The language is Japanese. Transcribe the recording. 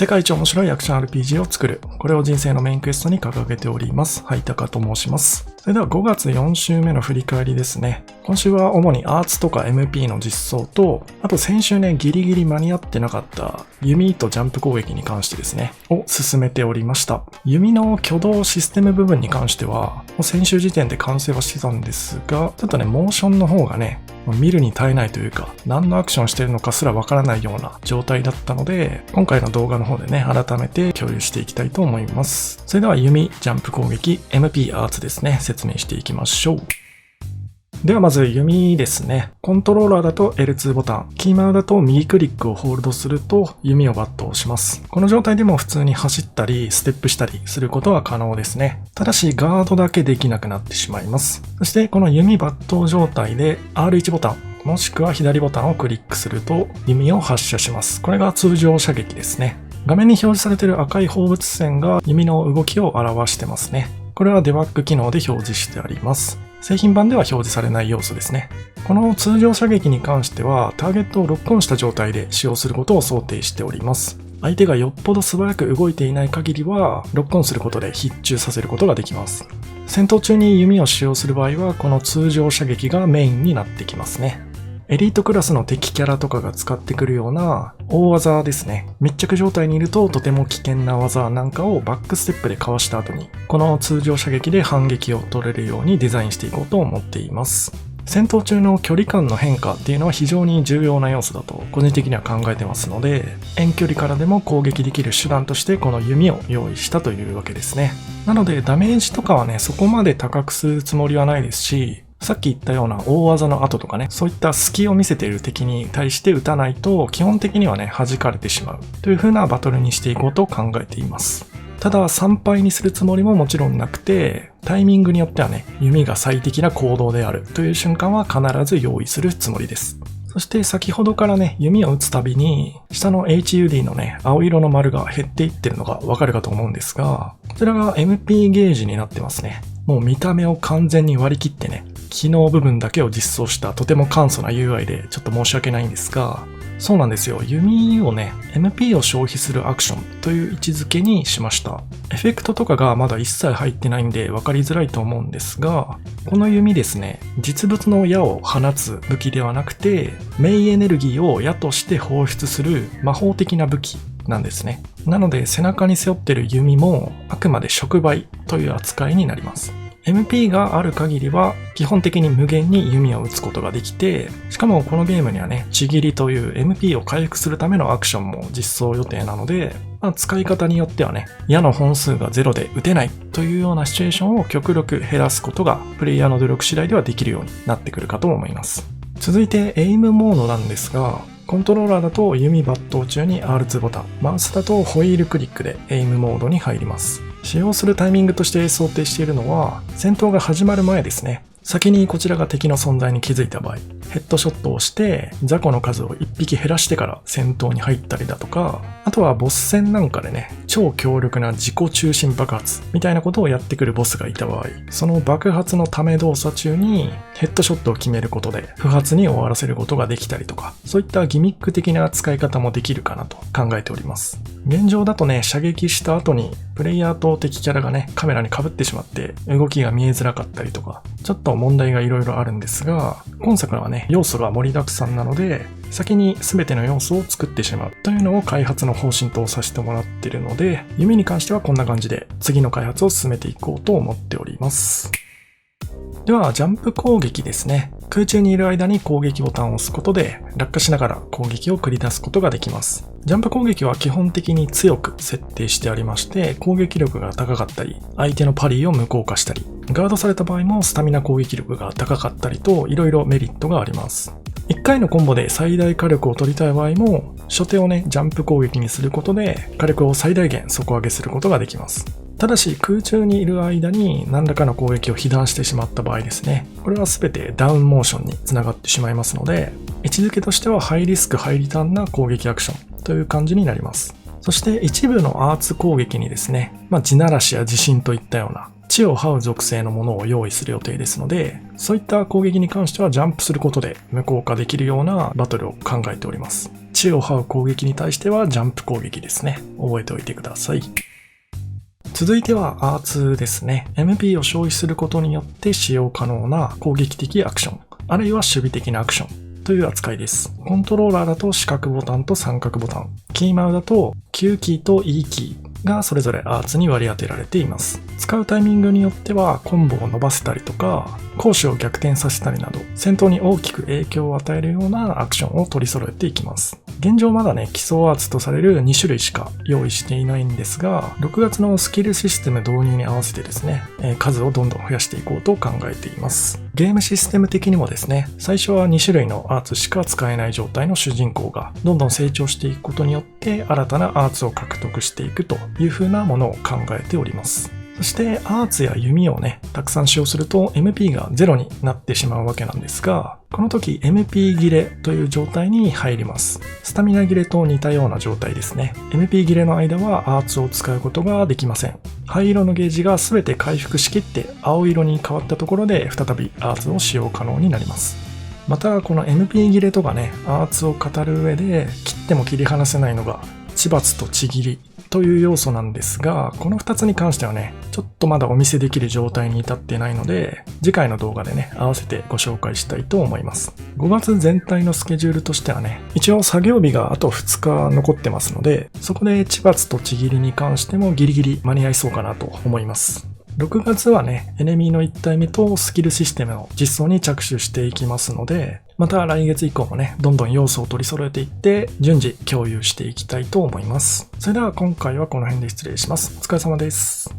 世界一面白いアクション RPG を作る。これを人生のメインクエストに掲げております。はい、タカと申します。それでは5月4週目の振り返りですね。今週は主にアーツとか MP の実装と、あと先週ね、ギリギリ間に合ってなかった弓とジャンプ攻撃に関してですね、を進めておりました。弓の挙動システム部分に関しては、もう先週時点で完成はしてたんですが、ちょっとね、モーションの方がね、見るに耐えないというか、何のアクションしてるのかすらわからないような状態だったので、今回の動画の方でね、改めて共有していきたいと思います。それでは弓、ジャンプ攻撃、MP アーツですね、説明していきましょう。ではまず弓ですね。コントローラーだと L2 ボタン、キーマウだと右クリックをホールドすると弓をバットをします。この状態でも普通に走ったりステップしたりすることは可能ですね。ただしガードだけできなくなってしまいます。そしてこの弓バット状態で R1 ボタン、もしくは左ボタンをクリックすると弓を発射します。これが通常射撃ですね。画面に表示されている赤い放物線が弓の動きを表してますね。これはデバッグ機能で表示してあります。製品版では表示されない要素ですね。この通常射撃に関してはターゲットをロックオンした状態で使用することを想定しております。相手がよっぽど素早く動いていない限りはロックオンすることで必中させることができます。戦闘中に弓を使用する場合はこの通常射撃がメインになってきますね。エリートクラスの敵キャラとかが使ってくるような大技ですね。密着状態にいるととても危険な技なんかをバックステップでかわした後に、この通常射撃で反撃を取れるようにデザインしていこうと思っています。戦闘中の距離感の変化っていうのは非常に重要な要素だと個人的には考えてますので、遠距離からでも攻撃できる手段としてこの弓を用意したというわけですね。なのでダメージとかはね、そこまで高くするつもりはないですし、さっき言ったような大技の後とかね、そういった隙を見せている敵に対して撃たないと基本的にはね、弾かれてしまうという風なバトルにしていこうと考えています。ただ参拝にするつもりももちろんなくて、タイミングによってはね、弓が最適な行動であるという瞬間は必ず用意するつもりです。そして先ほどからね、弓を撃つたびに下の HUD のね、青色の丸が減っていってるのがわかるかと思うんですが、こちらが MP ゲージになってますね。もう見た目を完全に割り切ってね、機能部分だけを実装したとても簡素な UI でちょっと申し訳ないんですが、そうなんですよ。弓をね、MP を消費するアクションという位置づけにしました。エフェクトとかがまだ一切入ってないんで分かりづらいと思うんですが、この弓ですね、実物の矢を放つ武器ではなくて、メイエネルギーを矢として放出する魔法的な武器なんですね。なので背中に背負ってる弓もあくまで触媒という扱いになります。MP がある限りは基本的に無限に弓を撃つことができて、しかもこのゲームにはね、ちぎりという MP を回復するためのアクションも実装予定なので、使い方によってはね、矢の本数がゼロで撃てないというようなシチュエーションを極力減らすことがプレイヤーの努力次第ではできるようになってくるかと思います。続いてエイムモードなんですが、コントローラーだと弓抜刀中に R2 ボタン、マウスだとホイールクリックでエイムモードに入ります。使用するタイミングとして想定しているのは、戦闘が始まる前ですね。先にこちらが敵の存在に気づいた場合、ヘッドショットをして雑魚の数を1匹減らしてから戦闘に入ったりだとか、あとはボス戦なんかでね、超強力な自己中心爆発みたいなことをやってくるボスがいた場合、その爆発のため動作中にヘッドショットを決めることで不発に終わらせることができたりとか、そういったギミック的な使い方もできるかなと考えております。現状だとね、射撃した後にプレイヤーと敵キャラがね、カメラに被ってしまって動きが見えづらかったりとか、ちょっと問題がいろいろあるんですが、今作はね、要素が盛りだくさんなので、先に全ての要素を作ってしまうというのを開発の方針とさせてもらっているので、弓に関してはこんな感じで次の開発を進めていこうと思っております。では、ジャンプ攻撃ですね。空中にいる間に攻撃ボタンを押すことで落下しながら攻撃を繰り出すことができます。ジャンプ攻撃は基本的に強く設定してありまして、攻撃力が高かったり、相手のパリーを無効化したり、ガードされた場合もスタミナ攻撃力が高かったりといろいろメリットがあります。1回のコンボで最大火力を取りたい場合も、初手をね、ジャンプ攻撃にすることで火力を最大限底上げすることができます。ただし空中にいる間に何らかの攻撃を被弾してしまった場合ですね、これは全てダウンモーションにつながってしまいますので、位置づけとしてはハイリスクハイリターンな攻撃アクションという感じになります。そして一部のアーツ攻撃にですね、地ならしや地震といったような地を這う属性のものを用意する予定ですので、そういった攻撃に関してはジャンプすることで無効化できるようなバトルを考えております。地を這う攻撃に対してはジャンプ攻撃ですね。覚えておいてください。続いてはアーツですね。MP を消費することによって使用可能な攻撃的アクション、あるいは守備的なアクションという扱いです。コントローラーだと四角ボタンと三角ボタン、キーマウだと Q キーと E キーがそれぞれアーツに割り当てられています。使うタイミングによってはコンボを伸ばせたりとか、攻守を逆転させたりなど、戦闘に大きく影響を与えるようなアクションを取り揃えていきます。現状まだね、基礎アーツとされる2種類しか用意していないんですが、6月のスキルシステム導入に合わせてですね、数をどんどん増やしていこうと考えています。ゲームシステム的にもですね、最初は2種類のアーツしか使えない状態の主人公がどんどん成長していくことによって新たなアーツを獲得していくという風なものを考えております。そしてアーツや弓をね、たくさん使用すると MP が0になってしまうわけなんですが、この時 MP 切れという状態に入ります。スタミナ切れと似たような状態ですね。MP 切れの間はアーツを使うことができません。灰色のゲージが全て回復しきって青色に変わったところで再びアーツを使用可能になります。またこの MP 切れとかね、アーツを語る上で切っても切り離せないのが地罰と地切りという要素なんですが、この2つに関してはね、ちょっとまだお見せできる状態に至ってないので、次回の動画でね、合わせてご紹介したいと思います。5月全体のスケジュールとしてはね、一応作業日があと2日残ってますので、そこで地罰と地切りに関してもギリギリ間に合いそうかなと思います。6月はね、エネミーの1体目とスキルシステムの実装に着手していきますので、また来月以降もね、どんどん要素を取り揃えていって、順次共有していきたいと思います。それでは今回はこの辺で失礼します。お疲れ様です。